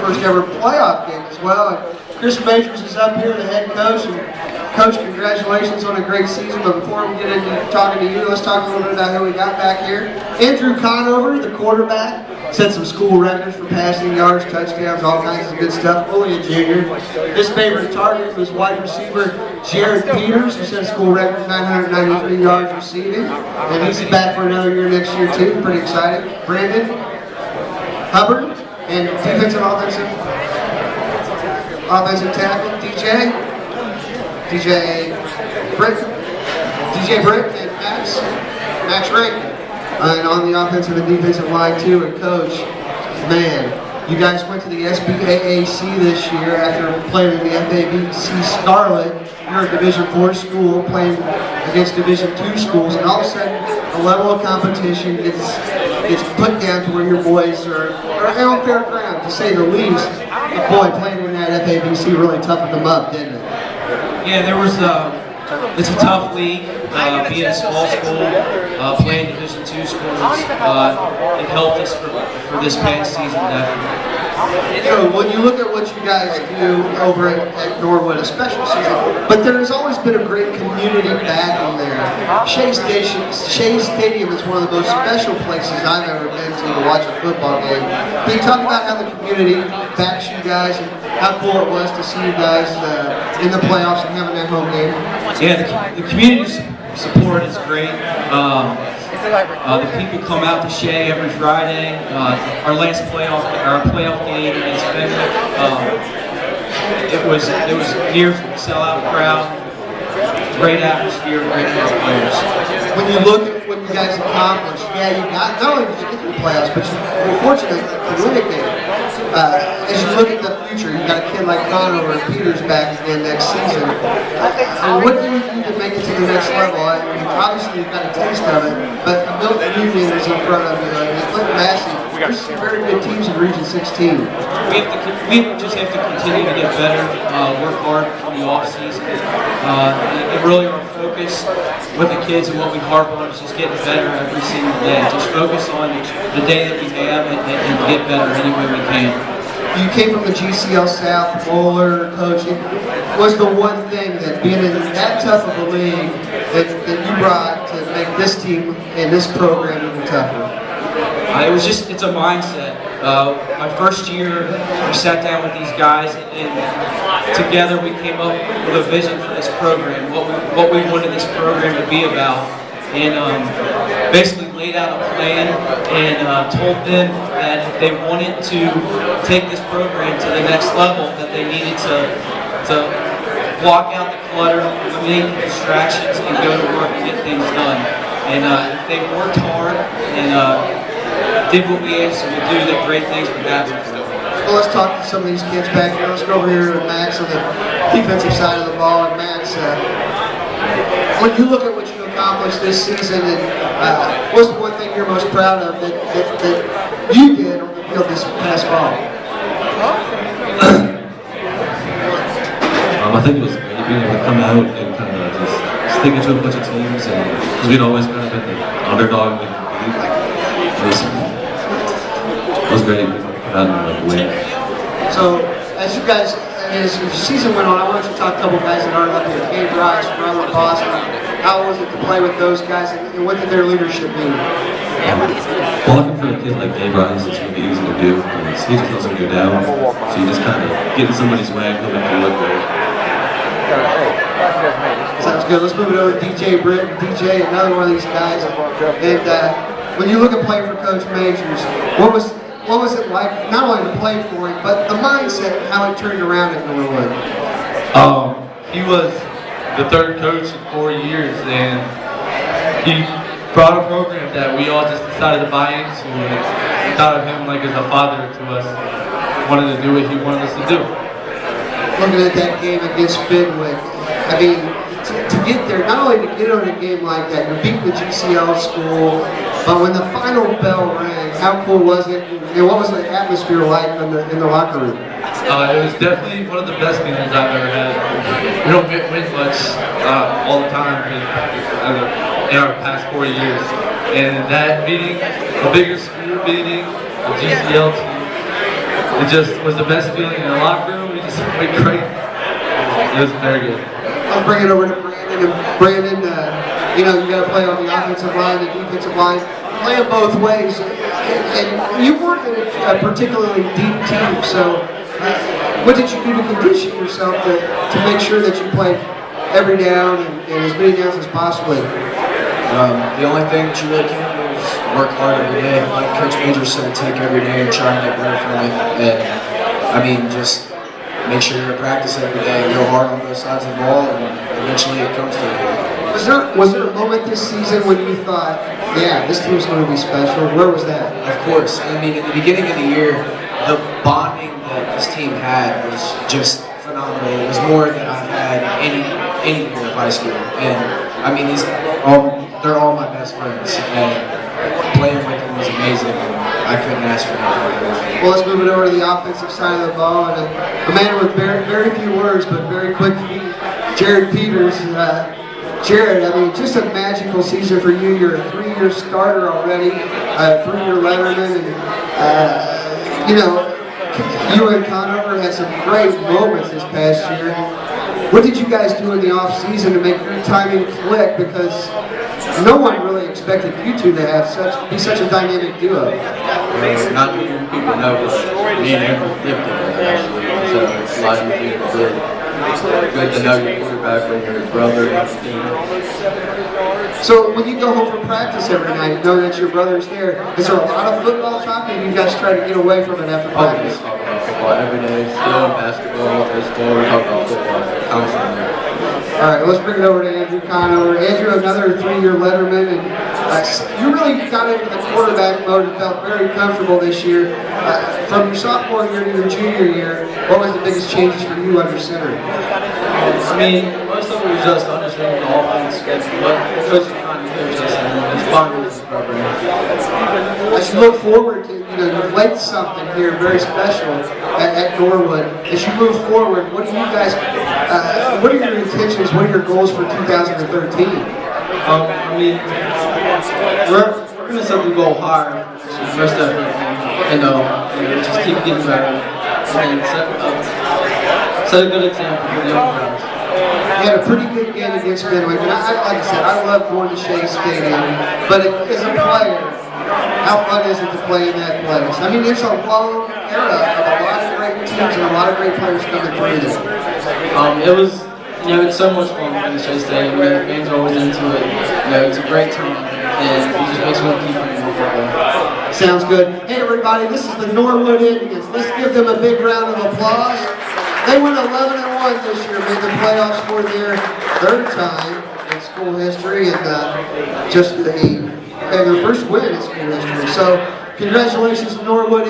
first ever playoff game as well. And Chris Majors is up here, the head coach. And Coach, congratulations on a great season. But before we get into talking to you, let's talk a little bit about who we got back here. Andrew Conover, the quarterback, set some school records for passing yards, touchdowns, all kinds of good stuff. Only a junior. His favorite target was wide receiver Jared Peters, who set a school record 993 yards receiving. And he's back for another year next year too. Pretty excited. Brandon Hubbard and offensive tackle DJ Brick and Max Rankin. And on the offensive and defensive line too. And Coach, man, you guys went to the SBAAC this year after playing in the FABC Scarlet. You're a Division IV school playing against Division II schools, and all of a sudden the level of competition gets put down to where your boys are on fair ground, to say the least. But boy, playing in that FABC really toughened them up, didn't it? Yeah, there was it's a tough league, being a small school, playing Division II schools. It helped us for this past season, definitely. So when you look at what you guys do over at Norwood, a special season, but there has always been a great community backing there. Shea Stadium is one of the most special places I've ever been to watch a football game. Can you talk about how the community backs you guys and how cool it was to see you guys in the playoffs and having that home game? Yeah, the community support is great. The people come out to Shea every Friday. Our last playoff game against Fenwick, it was near sellout crowd, great atmosphere, great players. When you look at what you guys accomplished, yeah, you got not only did you get to the playoffs, but you were fortunate to win a game. As you look at the future, you got a kid like Conover and Peters back again next season. And what do you do to make it to the next level? I mean, obviously you've got a taste of it, but Milton Union is in front of you. It's Clinton Massey. There's some very good teams in Region 16. We just have to continue to get better, work hard in the off season. And really our focus with the kids and what we harp on is just getting better every single day. Just focus on the day that we have and get better any way we can. You came from the GCL South, bowler, coaching. What's the one thing that being in that tough of a league that you brought to make this team and this program even tougher? It's a mindset. My first year, we sat down with these guys and together we came up with a vision for this program, what we wanted this program to be about. And basically laid out a plan and told them that if they wanted to take this program to the next level, that they needed to block out the clutter, eliminate the distractions, and go to work and get things done. And if they worked hard and did what we asked them to do, that great things would happen. Well, let's talk to some of these kids back here. Let's go over here to Max on the defensive side of the ball. And Max, when you look at what you accomplished this season, and what's the one thing you're most proud of that you did on the field this past fall? I think it was great being able to come out and kind of just stick into a bunch of teams, and because we'd always kind of been the underdog in the league. It was great to come out and win. So, as your season went on, I want you to talk to a couple guys that aren't up here. Gabe Rice, Ronald Boston. How was it to play with those guys, and what did their leadership mean? Blocking for a kid like Gabe Rice is really easy to do, because he just doesn't go down. So you just kind of get in somebody's way and he'll make you look great. Sounds good. Let's move it over to DJ Britt. DJ, another one of these guys. And when you look at playing for Coach Majors, what was it like, not only to play for him, but the mindset, how it turned around at Norwood? He was the third coach in 4 years, and he brought a program that we all just decided to buy into, and we thought of him like as a father to us. Wanted to do what he wanted us to do. Looking at that game against Fenwick, I mean, to get there, not only to get on a game like that, you're beating the GCL school, but when the final bell rang, how cool was it? And what was the atmosphere like in the locker room? It was definitely one of the best games I've ever had. We don't win much all the time in our past 4 years. And that meeting, the bigger school meeting, the GCL team, it just was the best feeling in the locker room. We just played great. It was very good. I'll bring it over to Brandon. And Brandon, you know, you got to play on the offensive line, the defensive line, play it both ways. And you weren't a particularly deep team, so what did you do to condition yourself to make sure that you played every down and as many downs as possibly? The only thing that you really can do is work hard every day. Like Coach Major said, take every day and try and get better from it. And I mean, just make sure you're at practice every day and go hard on both sides of the ball, and eventually it comes to it. Was there a moment this season when you thought, yeah, this team's going to be special? Where was that? Of course. I mean, at the beginning of the year, the bonding that this team had was just phenomenal. It was more than I've had any year of high school. And I mean, they're all my best friends. And playing with them was amazing. I couldn't ask for anything. Well, let's move it over to the offensive side of the ball. And a man with very few words, but very quick feet, Jared Peters. Jared, I mean, just a magical season for you. You're a 3-year starter already, a 3-year letterman, and you know, you and Conover had some great moments this past year. What did you guys do in the off season to make your timing click? Because no one really expected you two to have be such a dynamic duo. Not many people know, but me and Andrew flipped it actually. So it's a lot easier to do. It's good to know your quarterback when you're his brother and his team. So when you go home from practice every night, know that your brother's there, is there a lot of football talk, or you guys try to get away from it after practice? We talk about football every day, still basketball, baseball, we talk about football constantly. All right, let's bring it over to Andrew Conover. Andrew, another 3-year letterman, and you really got into the quarterback mode and felt very comfortable this year. From your sophomore year to your junior year, what was the biggest changes for you under center? I mean, most of it was just understanding the offense, but Coach kind of gives us and it's fun with this program. As you look forward to, you know, you've laid something here very special at Norwood. As you move forward, what do you guys, what are your intentions, what are your goals for 2013? I mean, we're going to set the goal higher, rest of it, and just keep getting better, and set a good example for the young guys. You had a pretty good game against Midway, and like I said, I love going to Shea Stadium, but as a player, how fun is it to play in that place? I mean, there's a long era of a lot of great teams and a lot of great players coming through this. It was, it's so much fun playing the Shea Stadium. The fans are always into it. It's a great time, and it just makes me want to keep playing football. Sounds good. Hey everybody, this is the Norwood Indians. Let's give them a big round of applause. They went 11-1 this year, made the playoffs for their 3rd time in school history, and their first win in school history. So congratulations to Norwood.